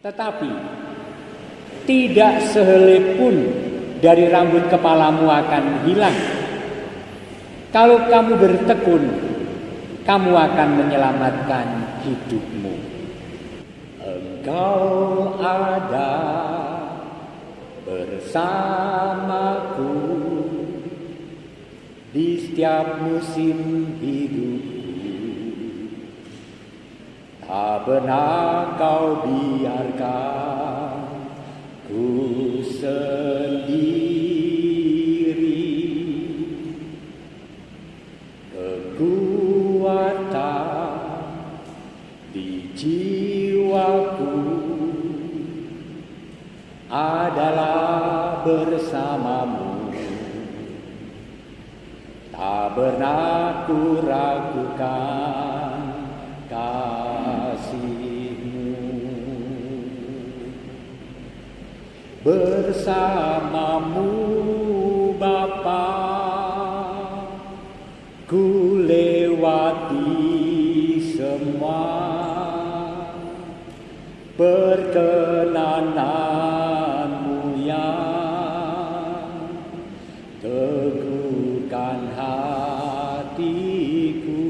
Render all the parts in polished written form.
Tetapi tidak sehelai pun dari rambut kepalamu akan hilang. Kalau kamu bertekun, kamu akan menyelamatkan hidupmu. Engkau ada bersamaku di setiap musim hidupku. Tak pernah kau biarkan ku sendiri. Kekuatan di jiwaku adalah bersamamu. Tak pernah ku ragukan kasih-Mu. Bersamamu Bapa, ku lewati semua perkenananmu yang teguhkan hatiku.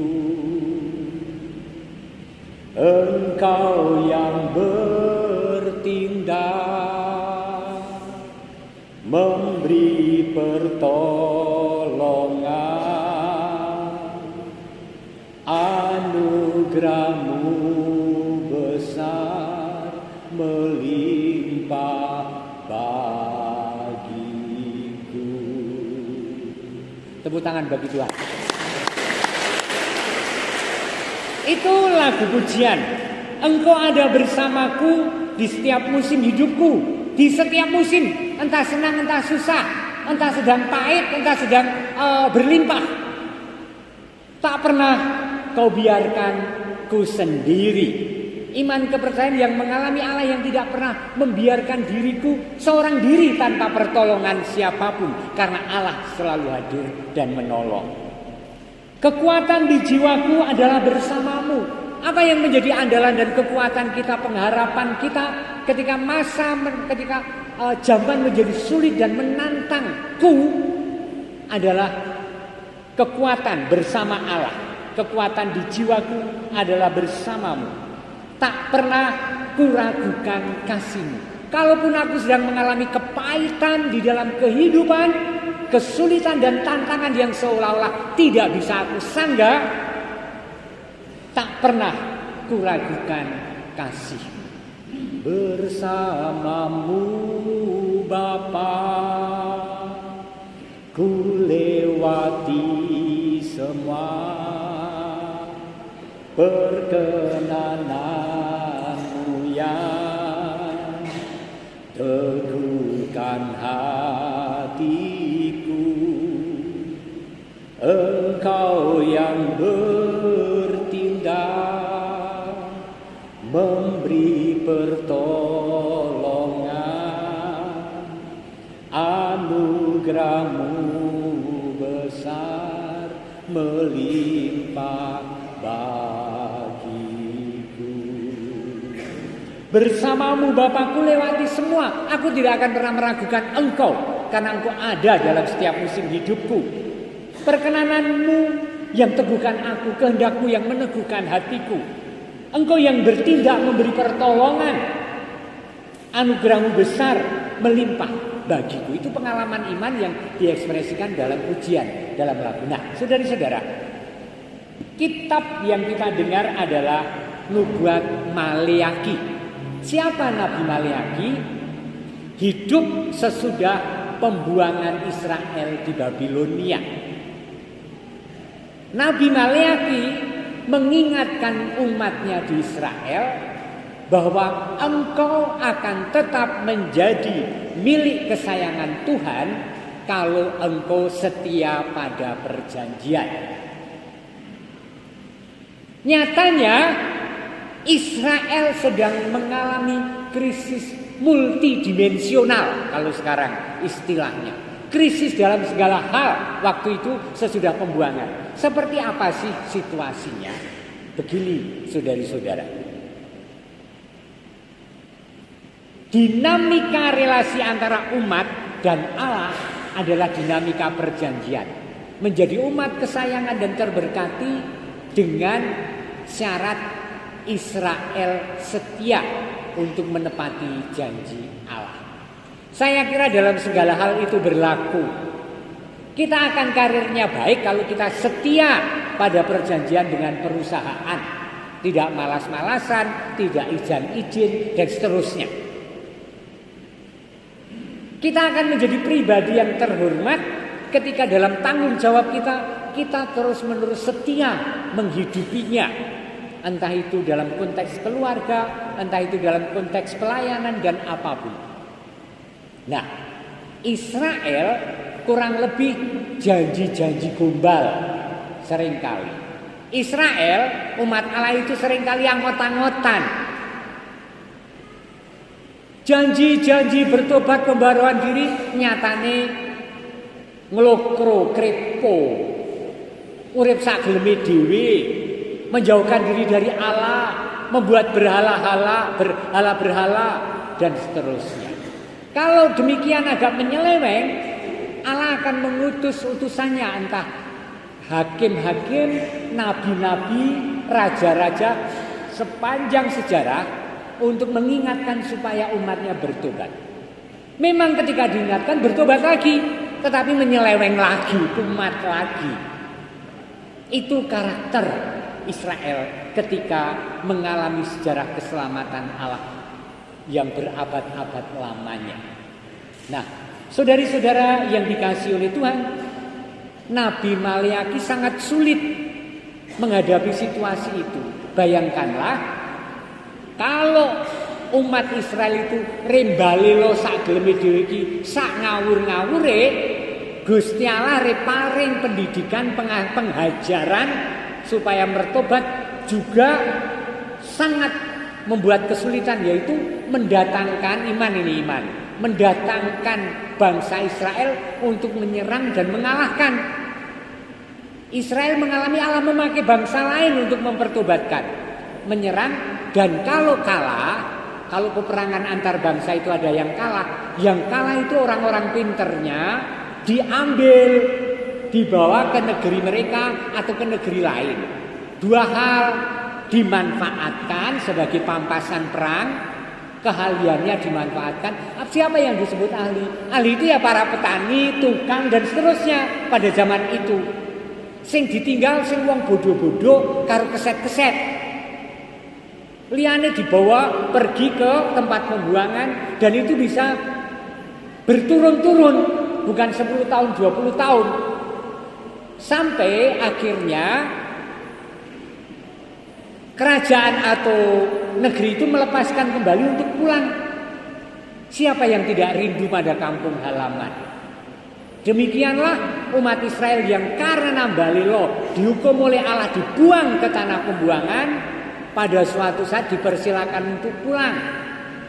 Engkau yang bertindak, memberi pertolongan, anugerah-Mu besar melimpah bagiku. Tepuk tangan bagi Tuhan. Itu lagu pujian. Engkau ada bersamaku di setiap musim hidupku. Di setiap musim, entah senang, entah susah, entah sedang pahit, entah sedang berlimpah. Tak pernah kau biarkan ku sendiri. Iman kepercayaan yang mengalami Allah yang tidak pernah membiarkan diriku seorang diri tanpa pertolongan siapapun. Karena Allah selalu hadir dan menolong. Kekuatan di jiwaku adalah bersamamu. Apa yang menjadi andalan dan kekuatan kita, pengharapan kita ketika zaman menjadi sulit dan menantangku adalah kekuatan bersama Allah. Kekuatan di jiwaku adalah bersamamu. Tak pernah kuragukan kasih-Mu. Kalaupun aku sedang mengalami kepahitan di dalam kehidupan, kesulitan dan tantangan yang seolah-olah tidak bisa aku sanggah, tak pernah kuragukan kasih-Mu. Bersamamu Bapa, ku lewati semua perkenananmu yang teguhkan hatiku. Engkau yang bertindak, memberi pertolongan, anugerah-Mu besar melimpah bagiku. Bersamamu Bapakku lewati semua. Aku tidak akan pernah meragukan Engkau, karena Engkau ada dalam setiap musim hidupku. Perkenanan-Mu yang teguhkan aku, kehendak-Mu yang meneguhkan hatiku. Engkau yang bertindak memberi pertolongan, anugerah-Mu besar melimpah bagiku. Itu pengalaman iman yang diekspresikan dalam pujian, dalam lagu. Nah, saudara-saudara, kitab yang kita dengar adalah Nubuat Maleaki. Siapa Nabi Maleaki? Hidup sesudah pembuangan Israel di Babilonia. Nabi Maleaki mengingatkan umatnya di Israel bahwa engkau akan tetap menjadi milik kesayangan Tuhan kalau engkau setia pada perjanjian. Nyatanya Israel sedang mengalami krisis multidimensional kalau sekarang istilahnya. Krisis dalam segala hal waktu itu sesudah pembuangan. Seperti apa sih situasinya? Begini saudari-saudara. Dinamika relasi antara umat dan Allah adalah dinamika perjanjian. Menjadi umat kesayangan dan terberkati dengan syarat Israel setia untuk menepati janji Allah. Saya kira dalam segala hal itu berlaku. Kita akan karirnya baik kalau kita setia pada perjanjian dengan perusahaan. Tidak malas-malasan, tidak izin-izin, dan seterusnya. Kita akan menjadi pribadi yang terhormat ketika dalam tanggung jawab kita terus-menerus setia menghidupinya. Entah itu dalam konteks keluarga, entah itu dalam konteks pelayanan dan apapun. Nah, Israel kurang lebih janji-janji gombal seringkali. Israel, umat Allah itu seringkali anggot-anggotan. Janji-janji bertobat pembaruan diri nyatane ngelokro krepo. Urip sak geleme dhewe, menjauhkan diri dari Allah, membuat berhala-berhala dan seterusnya. Kalau demikian agak menyeleweng, Allah akan mengutus utusannya entah hakim-hakim, nabi-nabi, raja-raja sepanjang sejarah untuk mengingatkan supaya umatnya bertobat. Memang ketika diingatkan bertobat lagi, tetapi menyeleweng lagi, umat lagi. Itu karakter Israel ketika mengalami sejarah keselamatan Allah yang berabad-abad lamanya. Nah, saudari-saudara yang dikasihi oleh Tuhan, Nabi Maleaki sangat sulit menghadapi situasi itu. Bayangkanlah kalau umat Israel itu rembalelo sak geleme dhewe iki sak ngawur-ngawure, Gusti Allah paring pendidikan penghajaran supaya bertobat juga sangat membuat kesulitan, yaitu mendatangkan iman, mendatangkan bangsa Israel untuk menyerang dan mengalahkan. Israel mengalami Allah memakai bangsa lain untuk mempertobatkan, menyerang. Dan kalau kalah, kalau peperangan antar bangsa itu ada yang kalah itu orang-orang pinternya diambil, dibawa ke negeri mereka atau ke negeri lain. Dua hal, dimanfaatkan sebagai pampasan perang, keahliannya dimanfaatkan. Siapa yang disebut ahli? Ahli itu ya para petani, tukang dan seterusnya pada zaman itu. Sing ditinggal sing wong bodoh-bodoh karo keset-keset. Liane dibawa pergi ke tempat pembuangan dan itu bisa berturun-turun, bukan 10 tahun, 20 tahun. Sampai akhirnya kerajaan atau negeri itu melepaskan kembali untuk pulang. Siapa yang tidak rindu pada kampung halaman? Demikianlah umat Israel yang karena balelo dihukum oleh Allah dibuang ke tanah pembuangan, pada suatu saat dipersilakan untuk pulang.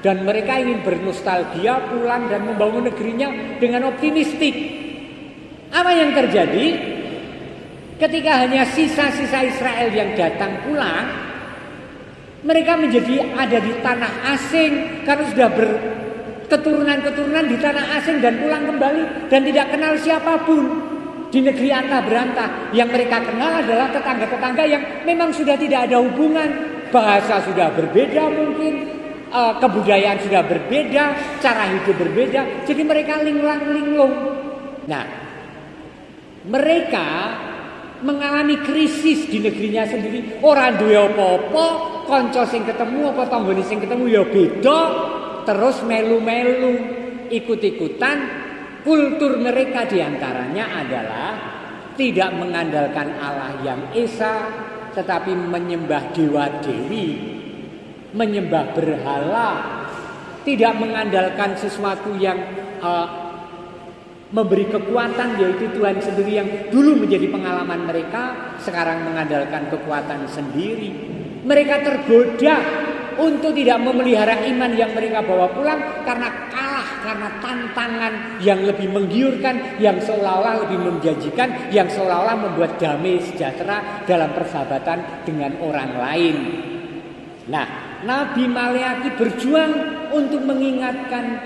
Dan mereka ingin bernostalgia pulang dan membangun negerinya dengan optimistik. Apa yang terjadi? Ketika hanya sisa-sisa Israel yang datang pulang, mereka menjadi ada di tanah asing karena sudah berketurunan-keturunan di tanah asing dan pulang kembali dan tidak kenal siapapun. Di negeri antah berantah yang mereka kenal adalah tetangga-tetangga yang memang sudah tidak ada hubungan. Bahasa sudah berbeda mungkin, kebudayaan sudah berbeda, cara hidup berbeda. Jadi mereka linglang-linglung. Nah, mereka mengalami krisis di negerinya sendiri. Orang duwe apa-apa, kanca sing ketemu apa tanggane sing ketemu ya beda, terus melu-melu, ikut-ikutan. Kultur mereka diantaranya adalah tidak mengandalkan Allah yang esa, tetapi menyembah dewa-dewi, menyembah berhala, tidak mengandalkan sesuatu yang memberi kekuatan, yaitu Tuhan sendiri yang dulu menjadi pengalaman mereka, sekarang mengandalkan kekuatan sendiri. Mereka tergoda untuk tidak memelihara iman yang mereka bawa pulang karena kalah, karena tantangan yang lebih menggiurkan, yang seolah-olah lebih menjanjikan, yang seolah-olah membuat damai sejahtera dalam persahabatan dengan orang lain. Nah, Nabi Maleaki berjuang untuk mengingatkan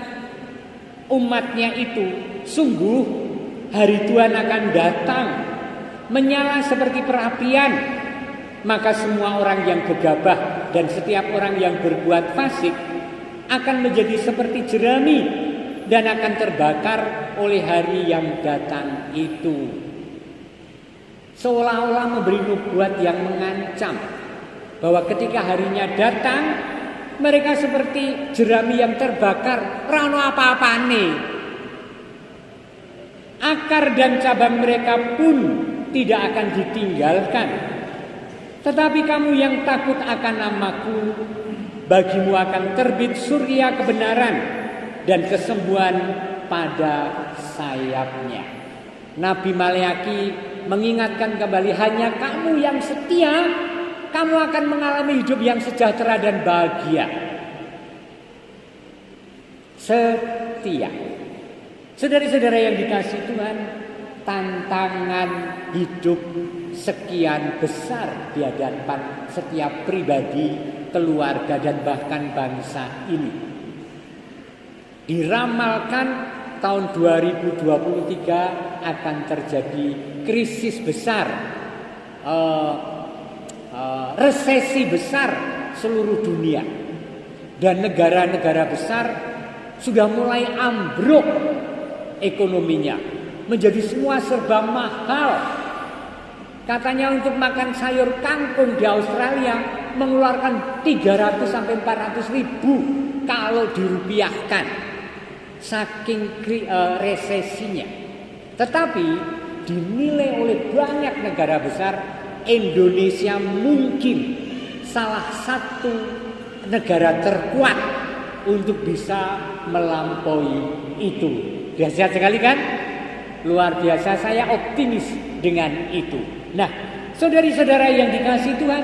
umatnya itu, sungguh hari Tuhan akan datang menyala seperti perapian, maka semua orang yang gegabah dan setiap orang yang berbuat fasik akan menjadi seperti jerami dan akan terbakar oleh hari yang datang itu. Seolah-olah memberi nubuat yang mengancam bahwa ketika harinya datang, mereka seperti jerami yang terbakar, rano apa-apane. Akar dan cabang mereka pun tidak akan ditinggalkan. Tetapi kamu yang takut akan namaku, bagimu akan terbit surya kebenaran dan kesembuhan pada sayapnya. Nabi Maleaki mengingatkan kembali, hanya kamu yang setia, kamu akan mengalami hidup yang sejahtera dan bahagia. Setia. Saudara-saudara yang dikasihi Tuhan, tantangan hidup sekian besar di hadapan setiap pribadi, keluarga dan bahkan bangsa ini. Diramalkan tahun 2023 akan terjadi krisis besar, resesi besar seluruh dunia, dan negara-negara besar sudah mulai ambruk ekonominya, menjadi semua serba mahal. Katanya untuk makan sayur kangkung di Australia mengeluarkan 300 sampai 400 ribu kalau dirupiahkan, saking resesinya. Tetapi dinilai oleh banyak negara besar, Indonesia mungkin salah satu negara terkuat untuk bisa melampaui itu. Dahsyat sekali kan? Luar biasa, saya optimis dengan itu. Nah, saudari-saudara yang dikasihi Tuhan,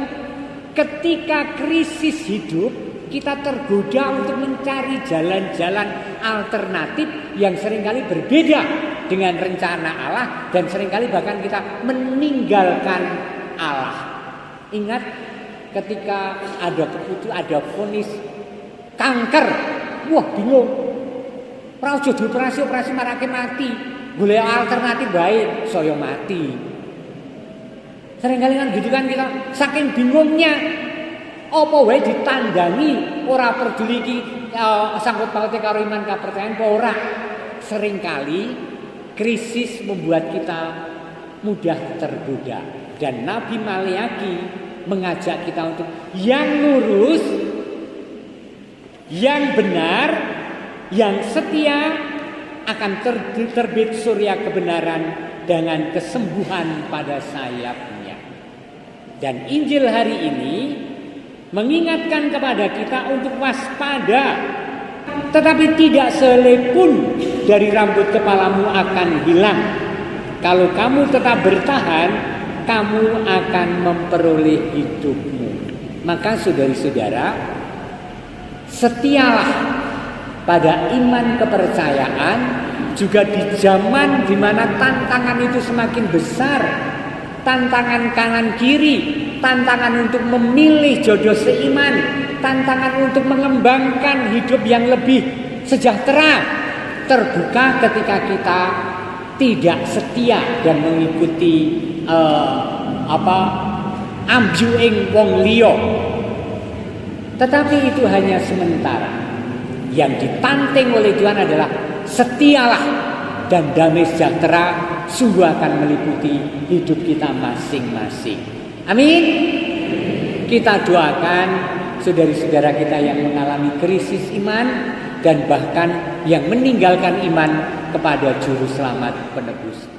ketika krisis hidup, kita tergoda untuk mencari jalan-jalan alternatif yang seringkali berbeda dengan rencana Allah, dan seringkali bahkan kita meninggalkan Allah. Ingat ketika ada vonis kanker, wah bingung. Praojo dioperasi marake mati. Boleh alternatif baik, saya mati. Seringkali kan gitu kan kita, saking bingungnya. Apa wae ditandangi, ora peduli iki sangkut pautnya karo iman kepercayaan apa ora. Seringkali krisis membuat kita mudah tergoda, dan Nabi Maleaki mengajak kita untuk yang lurus, yang benar, yang setia, akan terbit surya kebenaran dengan kesembuhan pada sayapnya. Dan Injil hari ini mengingatkan kepada kita untuk waspada, tetapi tidak sehelai pun dari rambut kepalamu akan hilang. Kalau kamu tetap bertahan, kamu akan memperoleh hidupmu. Maka saudari-saudara, setialah pada iman kepercayaan, juga di zaman di mana tantangan itu semakin besar, tantangan kanan kiri, tantangan untuk memilih jodoh seiman, tantangan untuk mengembangkan hidup yang lebih sejahtera, terbuka ketika kita tidak setia dan mengikuti ambyuing wong liya. Tetapi itu hanya sementara. Yang dipanting oleh Tuhan adalah setialah, dan damai sejahtera sungguh akan meliputi hidup kita masing-masing. Amin. Kita doakan saudari-saudara kita yang mengalami krisis iman dan bahkan yang meninggalkan iman kepada juru selamat penebus.